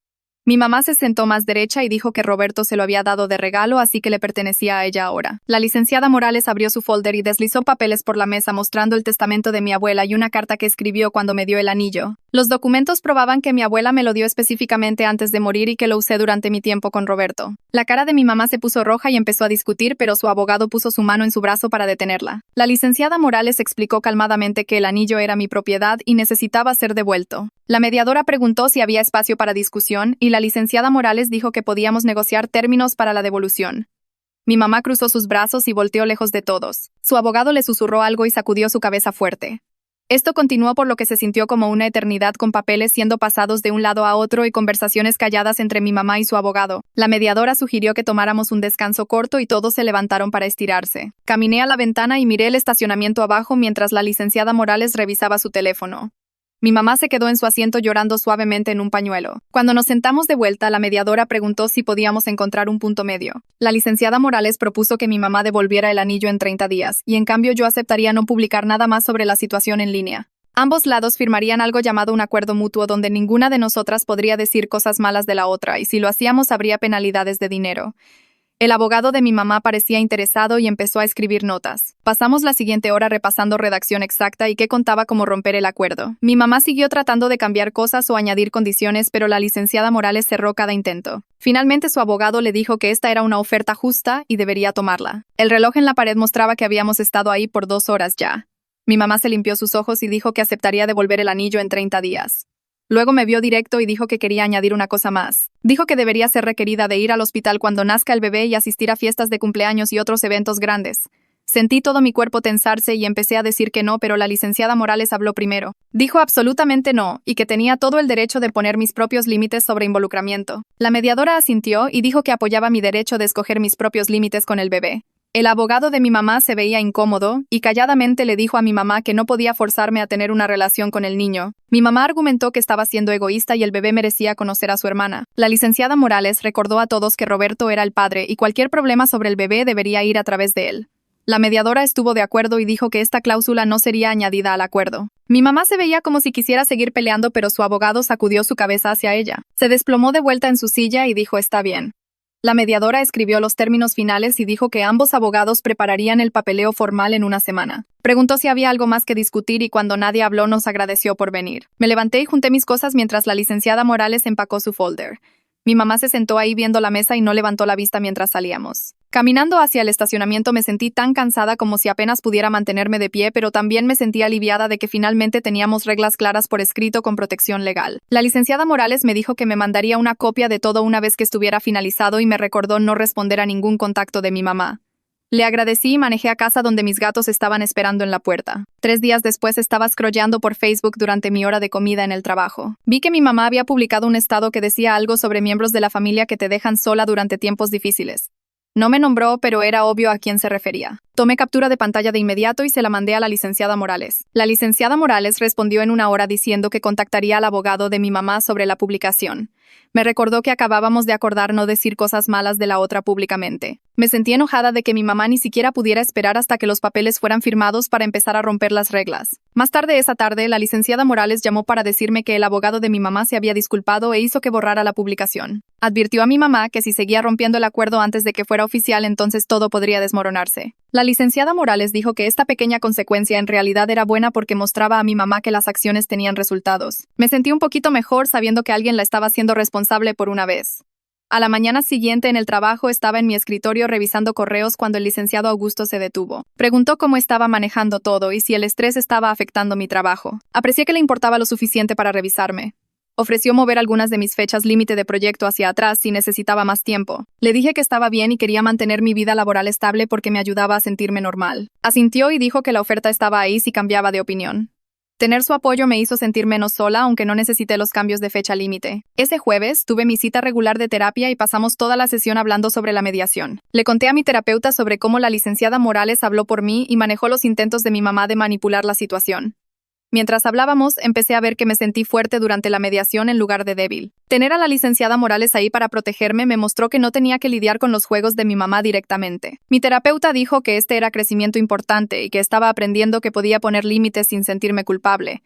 Speaker 1: Mi mamá se sentó más derecha y dijo que Roberto se lo había dado de regalo, así que le pertenecía a ella ahora. La licenciada Morales abrió su folder y deslizó papeles por la mesa mostrando el testamento de mi abuela y una carta que escribió cuando me dio el anillo. Los documentos probaban que mi abuela me lo dio específicamente antes de morir y que lo usé durante mi tiempo con Roberto. La cara de mi mamá se puso roja y empezó a discutir, pero su abogado puso su mano en su brazo para detenerla. La licenciada Morales explicó calmadamente que el anillo era mi propiedad y necesitaba ser devuelto. La mediadora preguntó si había espacio para discusión y la licenciada Morales dijo que podíamos negociar términos para la devolución. Mi mamá cruzó sus brazos y volteó lejos de todos. Su abogado le susurró algo y sacudió su cabeza fuerte. Esto continuó por lo que se sintió como una eternidad, con papeles siendo pasados de un lado a otro y conversaciones calladas entre mi mamá y su abogado. La mediadora sugirió que tomáramos un descanso corto y todos se levantaron para estirarse. Caminé a la ventana y miré el estacionamiento abajo mientras la licenciada Morales revisaba su teléfono. Mi mamá se quedó en su asiento llorando suavemente en un pañuelo. Cuando nos sentamos de vuelta, la mediadora preguntó si podíamos encontrar un punto medio. La licenciada Morales propuso que mi mamá devolviera el anillo en 30 días, y en cambio yo aceptaría no publicar nada más sobre la situación en línea. Ambos lados firmarían algo llamado un acuerdo mutuo donde ninguna de nosotras podría decir cosas malas de la otra, y si lo hacíamos habría penalidades de dinero. El abogado de mi mamá parecía interesado y empezó a escribir notas. Pasamos la siguiente hora repasando redacción exacta y qué contaba cómo romper el acuerdo. Mi mamá siguió tratando de cambiar cosas o añadir condiciones, pero la licenciada Morales cerró cada intento. Finalmente su abogado le dijo que esta era una oferta justa y debería tomarla. El reloj en la pared mostraba que habíamos estado ahí por 2 horas ya. Mi mamá se limpió sus ojos y dijo que aceptaría devolver el anillo en 30 días. Luego me vio directo y dijo que quería añadir una cosa más. Dijo que debería ser requerida de ir al hospital cuando nazca el bebé y asistir a fiestas de cumpleaños y otros eventos grandes. Sentí todo mi cuerpo tensarse y empecé a decir que no, pero la licenciada Morales habló primero. Dijo absolutamente no, y que tenía todo el derecho de poner mis propios límites sobre involucramiento. La mediadora asintió y dijo que apoyaba mi derecho de escoger mis propios límites con el bebé. El abogado de mi mamá se veía incómodo y calladamente le dijo a mi mamá que no podía forzarme a tener una relación con el niño. Mi mamá argumentó que estaba siendo egoísta y el bebé merecía conocer a su hermana. La licenciada Morales recordó a todos que Roberto era el padre y cualquier problema sobre el bebé debería ir a través de él. La mediadora estuvo de acuerdo y dijo que esta cláusula no sería añadida al acuerdo. Mi mamá se veía como si quisiera seguir peleando, pero su abogado sacudió su cabeza hacia ella. Se desplomó de vuelta en su silla y dijo: «Está bien». La mediadora escribió los términos finales y dijo que ambos abogados prepararían el papeleo formal en una semana. Preguntó si había algo más que discutir y cuando nadie habló nos agradeció por venir. Me levanté y junté mis cosas mientras la licenciada Morales empacó su folder. Mi mamá se sentó ahí viendo la mesa y no levantó la vista mientras salíamos. Caminando hacia el estacionamiento me sentí tan cansada como si apenas pudiera mantenerme de pie, pero también me sentí aliviada de que finalmente teníamos reglas claras por escrito con protección legal. La licenciada Morales me dijo que me mandaría una copia de todo una vez que estuviera finalizado y me recordó no responder a ningún contacto de mi mamá. Le agradecí y manejé a casa donde mis gatos estaban esperando en la puerta. 3 días después estaba scrolleando por Facebook durante mi hora de comida en el trabajo. Vi que mi mamá había publicado un estado que decía algo sobre miembros de la familia que te dejan sola durante tiempos difíciles. No me nombró, pero era obvio a quién se refería. Tomé captura de pantalla de inmediato y se la mandé a la licenciada Morales. La licenciada Morales respondió en una hora diciendo que contactaría al abogado de mi mamá sobre la publicación. Me recordó que acabábamos de acordar no decir cosas malas de la otra públicamente. Me sentí enojada de que mi mamá ni siquiera pudiera esperar hasta que los papeles fueran firmados para empezar a romper las reglas. Más tarde esa tarde, la licenciada Morales llamó para decirme que el abogado de mi mamá se había disculpado e hizo que borrara la publicación. Advirtió a mi mamá que si seguía rompiendo el acuerdo antes de que fuera oficial, entonces todo podría desmoronarse. La licenciada Morales dijo que esta pequeña consecuencia en realidad era buena porque mostraba a mi mamá que las acciones tenían resultados. Me sentí un poquito mejor sabiendo que alguien la estaba haciendo responsable por una vez. A la mañana siguiente en el trabajo estaba en mi escritorio revisando correos cuando el licenciado Augusto se detuvo. Preguntó cómo estaba manejando todo y si el estrés estaba afectando mi trabajo. Aprecié que le importaba lo suficiente para revisarme. Ofreció mover algunas de mis fechas límite de proyecto hacia atrás si necesitaba más tiempo. Le dije que estaba bien y quería mantener mi vida laboral estable porque me ayudaba a sentirme normal. Asintió y dijo que la oferta estaba ahí si cambiaba de opinión. Tener su apoyo me hizo sentir menos sola, aunque no necesité los cambios de fecha límite. Ese jueves tuve mi cita regular de terapia y pasamos toda la sesión hablando sobre la mediación. Le conté a mi terapeuta sobre cómo la licenciada Morales habló por mí y manejó los intentos de mi mamá de manipular la situación. Mientras hablábamos, empecé a ver que me sentí fuerte durante la mediación en lugar de débil. Tener a la licenciada Morales ahí para protegerme me mostró que no tenía que lidiar con los juegos de mi mamá directamente. Mi terapeuta dijo que este era crecimiento importante y que estaba aprendiendo que podía poner límites sin sentirme culpable.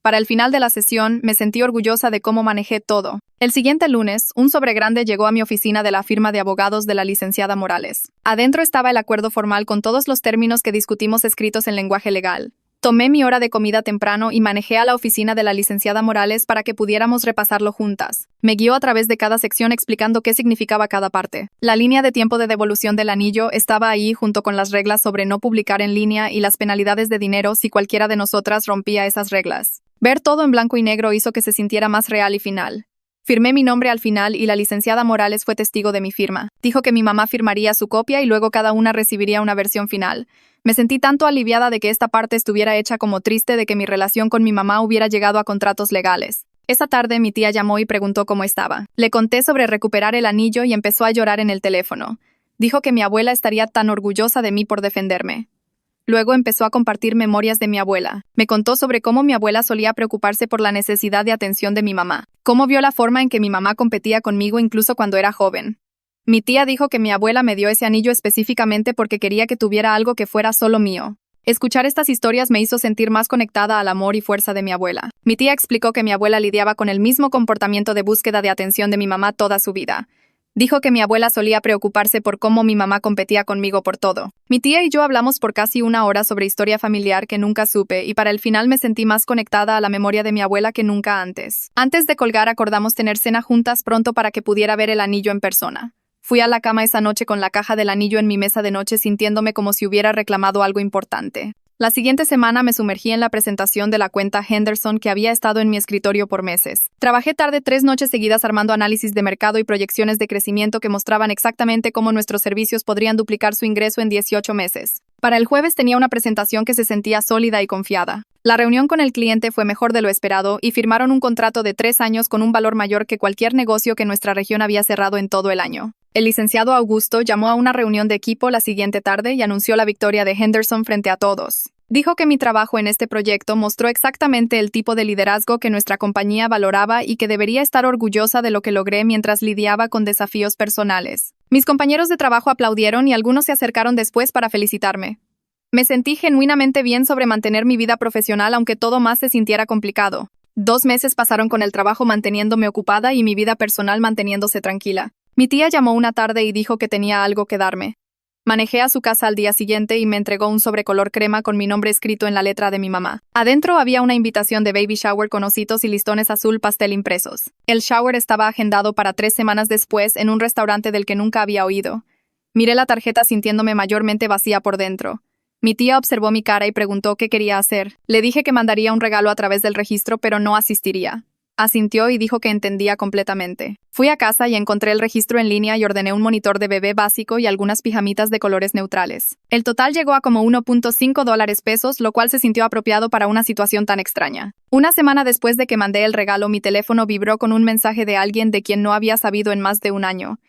Speaker 1: Para el final de la sesión, me sentí orgullosa de cómo manejé todo. El siguiente lunes, un sobre grande llegó a mi oficina de la firma de abogados de la licenciada Morales. Adentro estaba el acuerdo formal con todos los términos que discutimos escritos en lenguaje legal. Tomé mi hora de comida temprano y manejé a la oficina de la licenciada Morales para que pudiéramos repasarlo juntas. Me guió a través de cada sección explicando qué significaba cada parte. La línea de tiempo de devolución del anillo estaba ahí junto con las reglas sobre no publicar en línea y las penalidades de dinero si cualquiera de nosotras rompía esas reglas. Ver todo en blanco y negro hizo que se sintiera más real y final. Firmé mi nombre al final y la licenciada Morales fue testigo de mi firma. Dijo que mi mamá firmaría su copia y luego cada una recibiría una versión final. Me sentí tanto aliviada de que esta parte estuviera hecha como triste de que mi relación con mi mamá hubiera llegado a contratos legales. Esa tarde mi tía llamó y preguntó cómo estaba. Le conté sobre recuperar el anillo y empezó a llorar en el teléfono. Dijo que mi abuela estaría tan orgullosa de mí por defenderme. Luego empezó a compartir memorias de mi abuela. Me contó sobre cómo mi abuela solía preocuparse por la necesidad de atención de mi mamá. Cómo vio la forma en que mi mamá competía conmigo incluso cuando era joven. Mi tía dijo que mi abuela me dio ese anillo específicamente porque quería que tuviera algo que fuera solo mío. Escuchar estas historias me hizo sentir más conectada al amor y fuerza de mi abuela. Mi tía explicó que mi abuela lidiaba con el mismo comportamiento de búsqueda de atención de mi mamá toda su vida. Dijo que mi abuela solía preocuparse por cómo mi mamá competía conmigo por todo. Mi tía y yo hablamos por casi una hora sobre historia familiar que nunca supe y para el final me sentí más conectada a la memoria de mi abuela que nunca antes. Antes de colgar acordamos tener cena juntas pronto para que pudiera ver el anillo en persona. Fui a la cama esa noche con la caja del anillo en mi mesa de noche sintiéndome como si hubiera reclamado algo importante. La siguiente semana me sumergí en la presentación de la cuenta Henderson que había estado en mi escritorio por meses. Trabajé tarde 3 noches seguidas armando análisis de mercado y proyecciones de crecimiento que mostraban exactamente cómo nuestros servicios podrían duplicar su ingreso en 18 meses. Para el jueves tenía una presentación que se sentía sólida y confiada. La reunión con el cliente fue mejor de lo esperado y firmaron un contrato de 3 años con un valor mayor que cualquier negocio que nuestra región había cerrado en todo el año. El licenciado Augusto llamó a una reunión de equipo la siguiente tarde y anunció la victoria de Henderson frente a todos. Dijo que mi trabajo en este proyecto mostró exactamente el tipo de liderazgo que nuestra compañía valoraba y que debería estar orgullosa de lo que logré mientras lidiaba con desafíos personales. Mis compañeros de trabajo aplaudieron y algunos se acercaron después para felicitarme. Me sentí genuinamente bien sobre mantener mi vida profesional aunque todo más se sintiera complicado. 2 meses pasaron con el trabajo manteniéndome ocupada y mi vida personal manteniéndose tranquila. Mi tía llamó una tarde y dijo que tenía algo que darme. Manejé a su casa al día siguiente y me entregó un sobre color crema con mi nombre escrito en la letra de mi mamá. Adentro había una invitación de baby shower con ositos y listones azul pastel impresos. El shower estaba agendado para 3 semanas después en un restaurante del que nunca había oído. Miré la tarjeta sintiéndome mayormente vacía por dentro. Mi tía observó mi cara y preguntó qué quería hacer. Le dije que mandaría un regalo a través del registro, pero no asistiría. Asintió y dijo que entendía completamente. Fui a casa y encontré el registro en línea y ordené un monitor de bebé básico y algunas pijamitas de colores neutrales. El total llegó a como $1.5, lo cual se sintió apropiado para una situación tan extraña. Una semana después de que mandé el regalo, mi teléfono vibró con un mensaje de alguien de quien no había sabido en más de un año.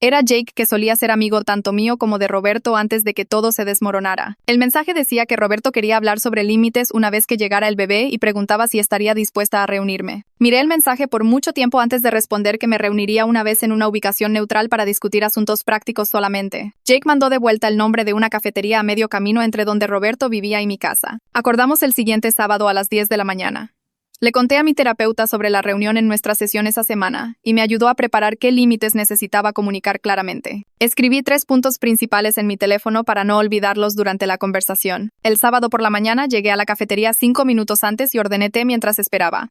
Speaker 1: Era Jake, que solía ser amigo tanto mío como de Roberto antes de que todo se desmoronara. El mensaje decía que Roberto quería hablar sobre límites una vez que llegara el bebé y preguntaba si estaría dispuesta a reunirme. Miré el mensaje por mucho tiempo antes de responder que me reuniría una vez en una ubicación neutral para discutir asuntos prácticos solamente. Jake mandó de vuelta el nombre de una cafetería a medio camino entre donde Roberto vivía y mi casa. Acordamos el siguiente sábado a las 10 de la mañana. Le conté a mi terapeuta sobre la reunión en nuestra sesión esa semana, y me ayudó a preparar qué límites necesitaba comunicar claramente. Escribí 3 puntos principales en mi teléfono para no olvidarlos durante la conversación. El sábado por la mañana llegué a la cafetería 5 minutos antes y ordené té mientras esperaba.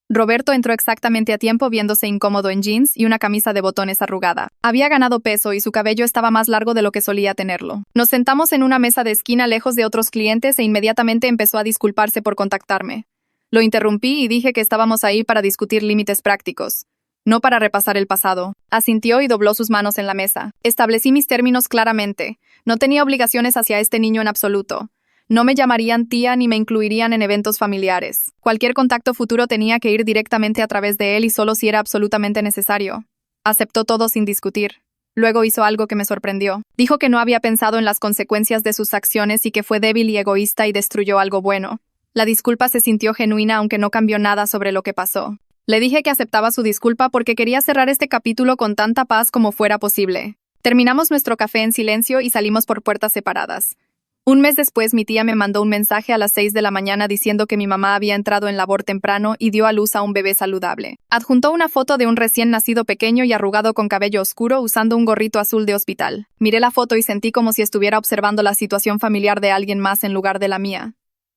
Speaker 1: Roberto entró exactamente a tiempo viéndose incómodo en jeans y una camisa de botones arrugada. Había ganado peso y su cabello estaba más largo de lo que solía tenerlo. Nos sentamos en una mesa de esquina lejos de otros clientes e inmediatamente empezó a disculparse por contactarme. Lo interrumpí y dije que estábamos ahí para discutir límites prácticos, no para repasar el pasado. Asintió y dobló sus manos en la mesa. Establecí mis términos claramente. No tenía obligaciones hacia este niño en absoluto. No me llamarían tía ni me incluirían en eventos familiares. Cualquier contacto futuro tenía que ir directamente a través de él y solo si era absolutamente necesario. Aceptó todo sin discutir. Luego hizo algo que me sorprendió. Dijo que no había pensado en las consecuencias de sus acciones y que fue débil y egoísta y destruyó algo bueno. La disculpa se sintió genuina aunque no cambió nada sobre lo que pasó. Le dije que aceptaba su disculpa porque quería cerrar este capítulo con tanta paz como fuera posible. Terminamos nuestro café en silencio y salimos por puertas separadas. Un mes después, mi tía me mandó un mensaje a las 6 de la mañana diciendo que mi mamá había entrado en labor temprano y dio a luz a un bebé saludable. Adjuntó una foto de un recién nacido pequeño y arrugado con cabello oscuro usando un gorrito azul de hospital. Miré la foto y sentí como si estuviera observando la situación familiar de alguien más en lugar de la mía.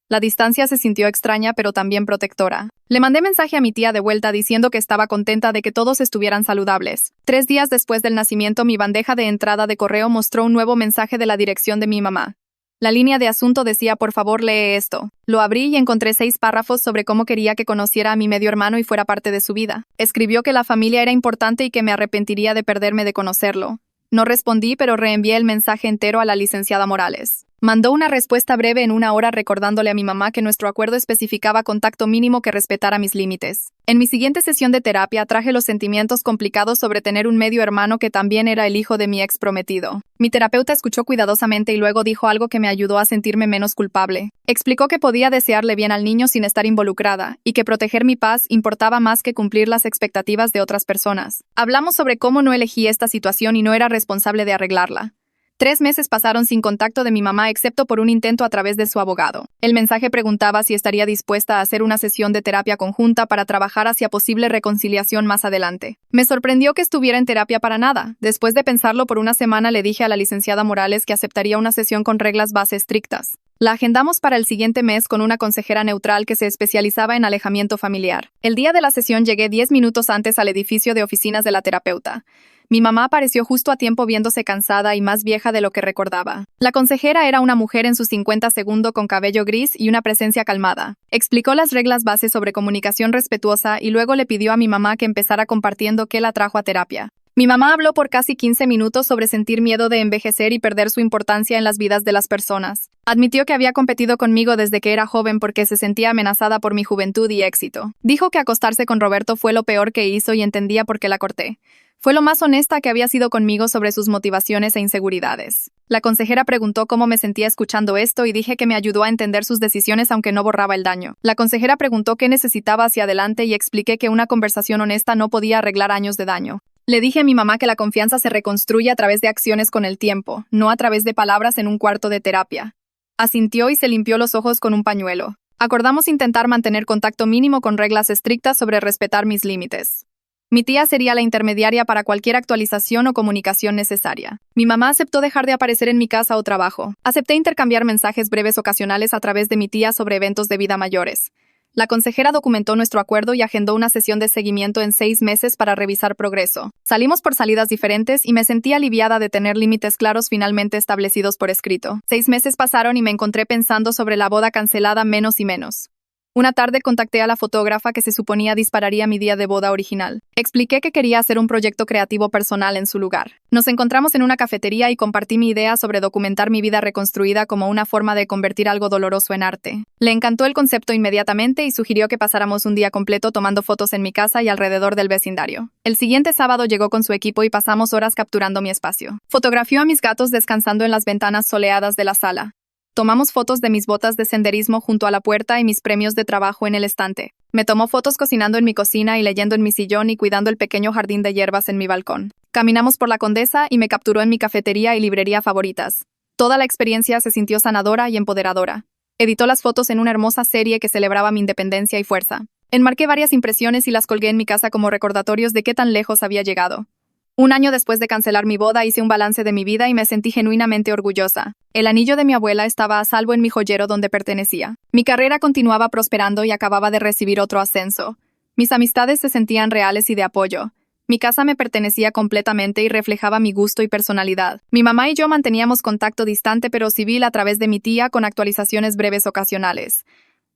Speaker 1: La distancia se sintió extraña pero también protectora. Le mandé mensaje a mi tía de vuelta diciendo que estaba contenta de que todos estuvieran saludables. 3 días después del nacimiento, mi bandeja de entrada de correo mostró un nuevo mensaje de la dirección de mi mamá. La línea de asunto decía: por favor, lee esto. Lo abrí y encontré 6 párrafos sobre cómo quería que conociera a mi medio hermano y fuera parte de su vida. Escribió que la familia era importante y que me arrepentiría de perderme de conocerlo. No respondí, pero reenvié el mensaje entero a la licenciada Morales. Mandó una respuesta breve en 1 hora recordándole a mi mamá que nuestro acuerdo especificaba contacto mínimo que respetara mis límites. En mi siguiente sesión de terapia traje los sentimientos complicados sobre tener un medio hermano que también era el hijo de mi ex prometido. Mi terapeuta escuchó cuidadosamente y luego dijo algo que me ayudó a sentirme menos culpable. Explicó que podía desearle bien al niño sin estar involucrada, y que proteger mi paz importaba más que cumplir las expectativas de otras personas. Hablamos sobre cómo no elegí esta situación y no era responsable de arreglarla. 3 meses pasaron sin contacto de mi mamá excepto por un intento a través de su abogado. El mensaje preguntaba si estaría dispuesta a hacer una sesión de terapia conjunta para trabajar hacia posible reconciliación más adelante. Me sorprendió que estuviera en terapia para nada. Después de pensarlo por una semana le dije a la licenciada Morales que aceptaría una sesión con reglas base estrictas. La agendamos para el siguiente mes con una consejera neutral que se especializaba en alejamiento familiar. El día de la sesión llegué 10 minutos antes al edificio de oficinas de la terapeuta. Mi mamá apareció justo a tiempo viéndose cansada y más vieja de lo que recordaba. La consejera era una mujer en sus 50 segundos con cabello gris y una presencia calmada. Explicó las reglas base sobre comunicación respetuosa y luego le pidió a mi mamá que empezara compartiendo qué la trajo a terapia. Mi mamá habló por casi 15 minutos sobre sentir miedo de envejecer y perder su importancia en las vidas de las personas. Admitió que había competido conmigo desde que era joven porque se sentía amenazada por mi juventud y éxito. Dijo que acostarse con Roberto fue lo peor que hizo y entendía por qué la corté. Fue lo más honesta que había sido conmigo sobre sus motivaciones e inseguridades. La consejera preguntó cómo me sentía escuchando esto y dije que me ayudó a entender sus decisiones aunque no borraba el daño. La consejera preguntó qué necesitaba hacia adelante y expliqué que una conversación honesta no podía arreglar años de daño. Le dije a mi mamá que la confianza se reconstruye a través de acciones con el tiempo, no a través de palabras en un cuarto de terapia. Asintió y se limpió los ojos con un pañuelo. Acordamos intentar mantener contacto mínimo con reglas estrictas sobre respetar mis límites. Mi tía sería la intermediaria para cualquier actualización o comunicación necesaria. Mi mamá aceptó dejar de aparecer en mi casa o trabajo. Acepté intercambiar mensajes breves ocasionales a través de mi tía sobre eventos de vida mayores. La consejera documentó nuestro acuerdo y agendó una sesión de seguimiento en 6 meses para revisar progreso. Salimos por salidas diferentes y me sentí aliviada de tener límites claros finalmente establecidos por escrito. 6 meses pasaron y me encontré pensando sobre la boda cancelada menos y menos. Una tarde contacté a la fotógrafa que se suponía dispararía mi día de boda original. Expliqué que quería hacer un proyecto creativo personal en su lugar. Nos encontramos en una cafetería y compartí mi idea sobre documentar mi vida reconstruida como una forma de convertir algo doloroso en arte. Le encantó el concepto inmediatamente y sugirió que pasáramos un día completo tomando fotos en mi casa y alrededor del vecindario. El siguiente sábado llegó con su equipo y pasamos horas capturando mi espacio. Fotografió a mis gatos descansando en las ventanas soleadas de la sala. Tomamos fotos de mis botas de senderismo junto a la puerta y mis premios de trabajo en el estante. Me tomó fotos cocinando en mi cocina y leyendo en mi sillón y cuidando el pequeño jardín de hierbas en mi balcón. Caminamos por la Condesa y me capturó en mi cafetería y librería favoritas. Toda la experiencia se sintió sanadora y empoderadora. Editó las fotos en una hermosa serie que celebraba mi independencia y fuerza. Enmarqué varias impresiones y las colgué en mi casa como recordatorios de qué tan lejos había llegado. Un año después de cancelar mi boda hice un balance de mi vida y me sentí genuinamente orgullosa. El anillo de mi abuela estaba a salvo en mi joyero donde pertenecía. Mi carrera continuaba prosperando y acababa de recibir otro ascenso. Mis amistades se sentían reales y de apoyo. Mi casa me pertenecía completamente y reflejaba mi gusto y personalidad. Mi mamá y yo manteníamos contacto distante pero civil a través de mi tía con actualizaciones breves ocasionales.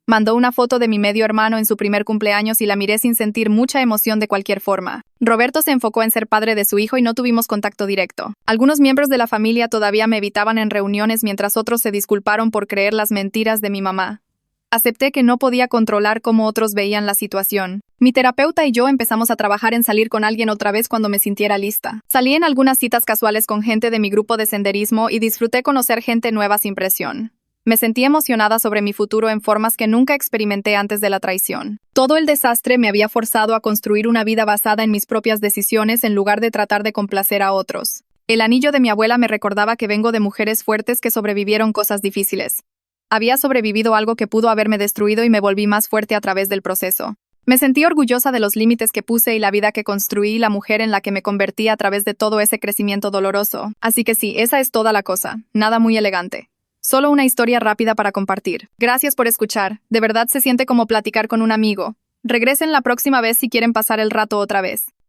Speaker 1: Mandó una foto de mi medio hermano en su primer cumpleaños y la miré sin sentir mucha emoción de cualquier forma. Roberto se enfocó en ser padre de su hijo y no tuvimos contacto directo. Algunos miembros de la familia todavía me evitaban en reuniones mientras otros se disculparon por creer las mentiras de mi mamá. Acepté que no podía controlar cómo otros veían la situación. Mi terapeuta y yo empezamos a trabajar en salir con alguien otra vez cuando me sintiera lista. Salí en algunas citas casuales con gente de mi grupo de senderismo y disfruté conocer gente nueva sin presión. Me sentí emocionada sobre mi futuro en formas que nunca experimenté antes de la traición. Todo el desastre me había forzado a construir una vida basada en mis propias decisiones en lugar de tratar de complacer a otros. El anillo de mi abuela me recordaba que vengo de mujeres fuertes que sobrevivieron cosas difíciles. Había sobrevivido algo que pudo haberme destruido y me volví más fuerte a través del proceso. Me sentí orgullosa de los límites que puse y la vida que construí y la mujer en la que me convertí a través de todo ese crecimiento doloroso. Así que sí, esa es toda la cosa. Nada muy elegante. Solo una historia rápida para compartir. Gracias por escuchar. De verdad se siente como platicar con un amigo. Regresen la próxima vez si quieren pasar el rato otra vez.